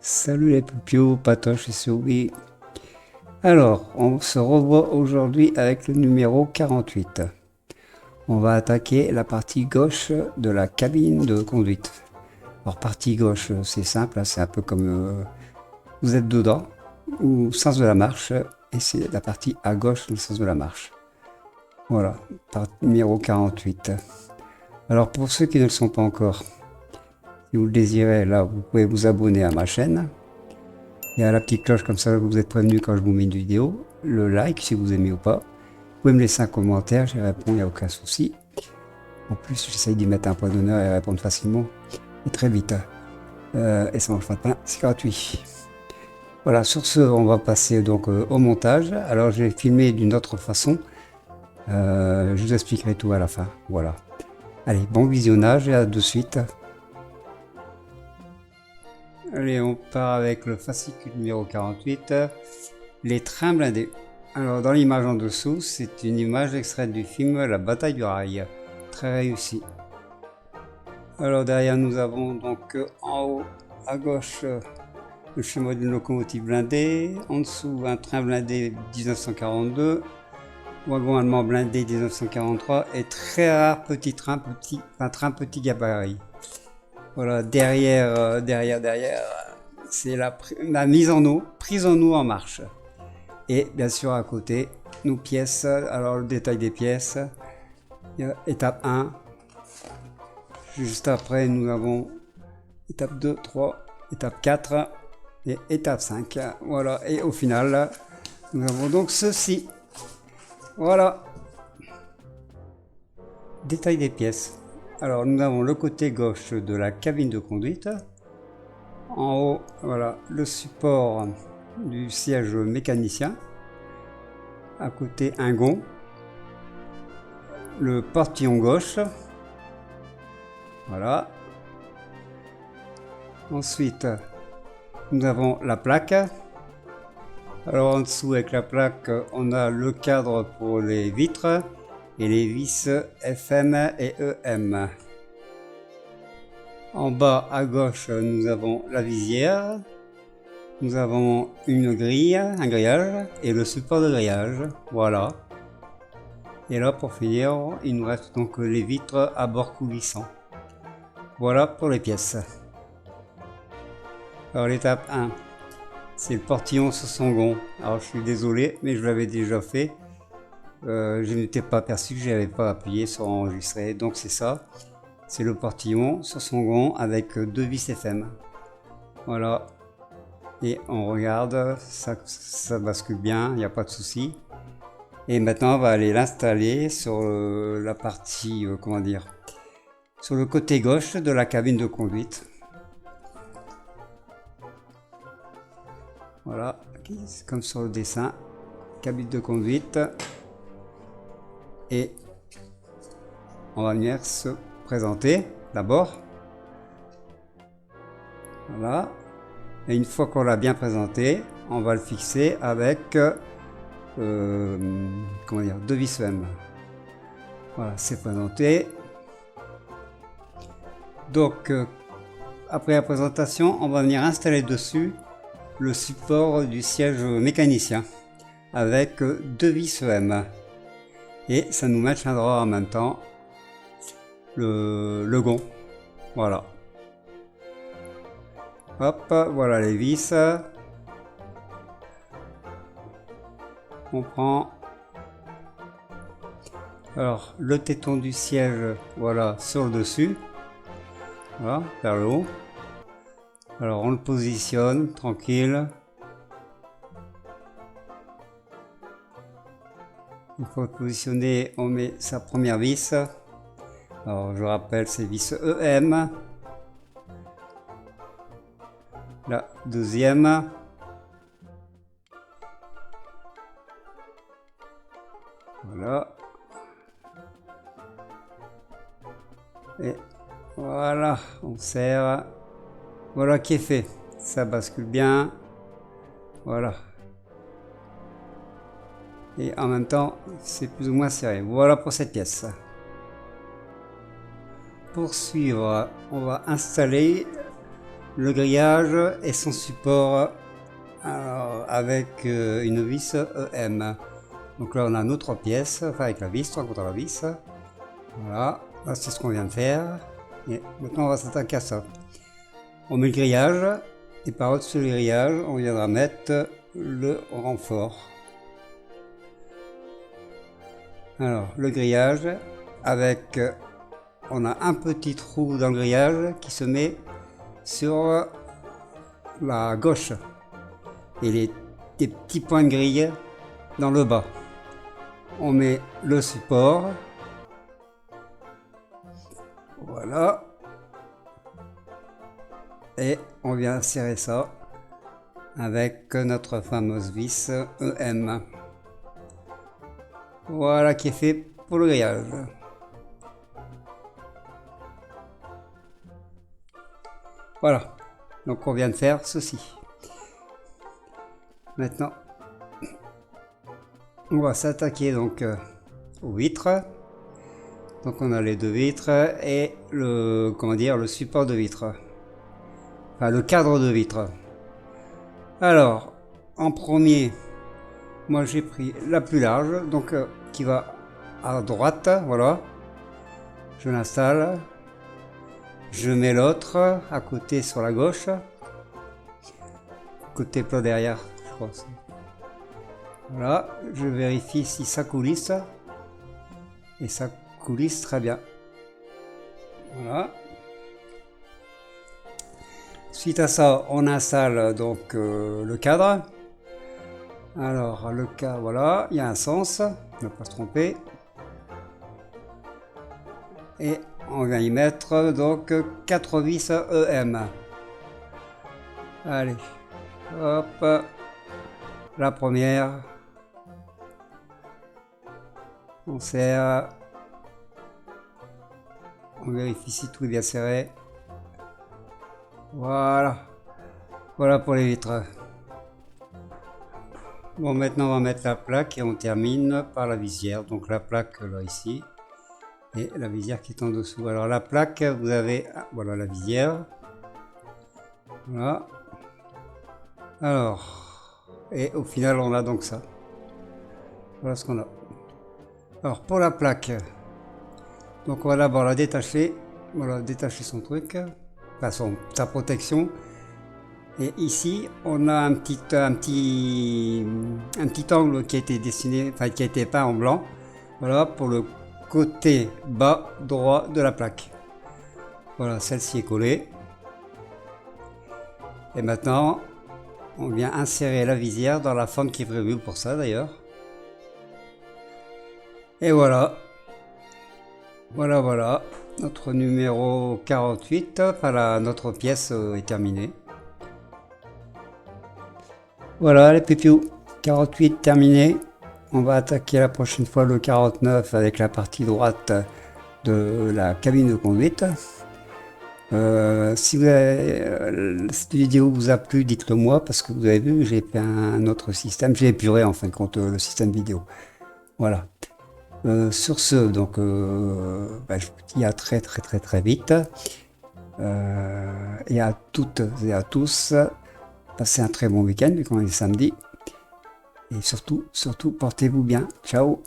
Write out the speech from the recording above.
Salut les poupios, Patoche et Soubi. Alors, on se revoit aujourd'hui avec le numéro 48. On va attaquer la partie gauche de la cabine de conduite. Alors, partie gauche, c'est simple, hein, c'est un peu comme vous êtes dedans, ou sens de la marche, et c'est la partie à gauche, le sens de la marche. Voilà, partie numéro 48. Alors, pour ceux qui ne le sont pas encore, si vous le désirez, là, vous pouvez vous abonner à ma chaîne. Il y a la petite cloche comme ça, vous êtes prévenu quand je vous mets une vidéo. Le like si vous aimez ou pas. Vous pouvez me laisser un commentaire, j'y réponds, il n'y a aucun souci. En plus, j'essaye d'y mettre un point d'honneur et répondre facilement et très vite. Et ça mange pas de pain, c'est gratuit. Voilà, sur ce, on va passer donc au montage. Alors, je vais filmer d'une autre façon. Je vous expliquerai tout à la fin. Voilà. Allez, bon visionnage et à de suite. Allez, on part avec le fascicule numéro 48, les trains blindés. Alors, dans l'image en dessous, c'est une image extraite du film La bataille du rail. Très réussi. Alors, derrière, nous avons donc en haut à gauche le schéma d'une locomotive blindée. En dessous, un train blindé 1942, wagon allemand blindé 1943 et très rare petit train, petit gabarit. Voilà, derrière, c'est la mise en eau, prise en eau en marche. Et bien sûr à côté, nos pièces, alors le détail des pièces, il y a étape 1, juste après nous avons étape 2, 3, étape 4 et étape 5. Voilà, et au final, nous avons donc ceci. Voilà, détail des pièces. Alors nous avons le côté gauche de la cabine de conduite. En haut, voilà, le support du siège mécanicien. À côté, un gond. Le portillon gauche. Voilà. Ensuite, nous avons la plaque. Alors en dessous avec la plaque, on a le cadre pour les vitres et les vis FM et EM. En bas à gauche, nous avons la visière. Nous avons une grille, un grillage et le support de grillage. Voilà. Et là, pour finir, il nous reste donc les vitres à bord coulissant. Voilà pour les pièces. Alors l'étape 1, c'est le portillon sur son gond. Alors je suis désolé, mais je l'avais déjà fait. Je n'étais pas aperçu que je n'avais pas appuyé sur enregistrer. Donc c'est ça. C'est le portillon sur son gond avec deux vis FM. Voilà. Et on regarde, ça bascule bien, il n'y a pas de souci. Et maintenant on va aller l'installer sur la partie, sur le côté gauche de la cabine de conduite. Voilà, comme sur le dessin, cabine de conduite. Et on va venir se présenter d'abord. Voilà. Et une fois qu'on l'a bien présenté, on va le fixer avec deux vis M. Voilà, c'est présenté. Donc, après la présentation, on va venir installer dessus le support du siège mécanicien avec deux vis M. Et ça nous maintiendra en même temps le gond. Voilà. Hop, voilà les vis. On prend alors le téton du siège, voilà, sur le dessus, voilà, vers le haut. Alors on le positionne tranquille. Une fois positionné, on met sa première vis. Alors je rappelle, c'est vis EM. La deuxième. Voilà. Et voilà, on serre. Voilà qui est fait. Ça bascule bien. Voilà. Et en même temps, c'est plus ou moins serré. Voilà pour cette pièce. Pour suivre, on va installer le grillage et son support avec une vis EM. Donc là on a notre pièce, enfin avec la vis, contre la vis. Voilà, là c'est ce qu'on vient de faire. Et maintenant on va s'attaquer à ça. On met le grillage et par-dessus le grillage on viendra mettre le renfort. Alors le grillage avec, on a un petit trou dans le grillage qui se met sur la gauche et des petits points de grille dans le bas. On met le support, voilà, et on vient serrer ça avec notre fameuse vis EM. Voilà qui est fait pour le grillage. Voilà, donc on vient de faire ceci. Maintenant, on va s'attaquer donc aux vitres. Donc on a les deux vitres et le, comment dire, le support de vitre. Enfin le cadre de vitre. Alors, en premier, moi j'ai pris la plus large, donc qui va à droite, voilà. Je l'installe. Je mets l'autre à côté sur la gauche. Côté plat derrière, je crois. Voilà, je vérifie si ça coulisse. Et ça coulisse très bien. Voilà. Suite à ça, on installe donc le cadre. Alors le cadre, voilà, il y a un sens, ne pas se tromper. Et on vient y mettre donc 4 vis EM. Allez, hop, la première. On serre. On vérifie si tout est bien serré. Voilà. Voilà pour les vitres. Bon, maintenant on va mettre la plaque et on termine par la visière. Donc la plaque là ici et la visière qui est en dessous. Alors la plaque, vous avez, voilà la visière. Voilà. Alors, et au final on a donc ça. Voilà ce qu'on a. Alors pour la plaque, donc on va d'abord la détacher. Voilà, détacher son truc, enfin sa protection. Et ici, on a un petit angle qui a été dessiné, enfin qui a été peint en blanc. Voilà, pour le côté bas droit de la plaque. Voilà, celle-ci est collée. Et maintenant, on vient insérer la visière dans la fente qui est prévue pour ça d'ailleurs. Et voilà. Voilà. Notre numéro 48, enfin notre pièce est terminée. Voilà les pépious, 48 terminé. On va attaquer la prochaine fois le 49 avec la partie droite de la cabine de conduite. Si cette vidéo vous a plu, dites-le moi parce que vous avez vu, j'ai fait un autre système. J'ai épuré en fin de compte le système vidéo. Voilà. Sur ce, donc, je vous dis à très vite. Et à toutes et à tous. Passez un très bon week-end vu qu'on est samedi. Et surtout, portez-vous bien. Ciao!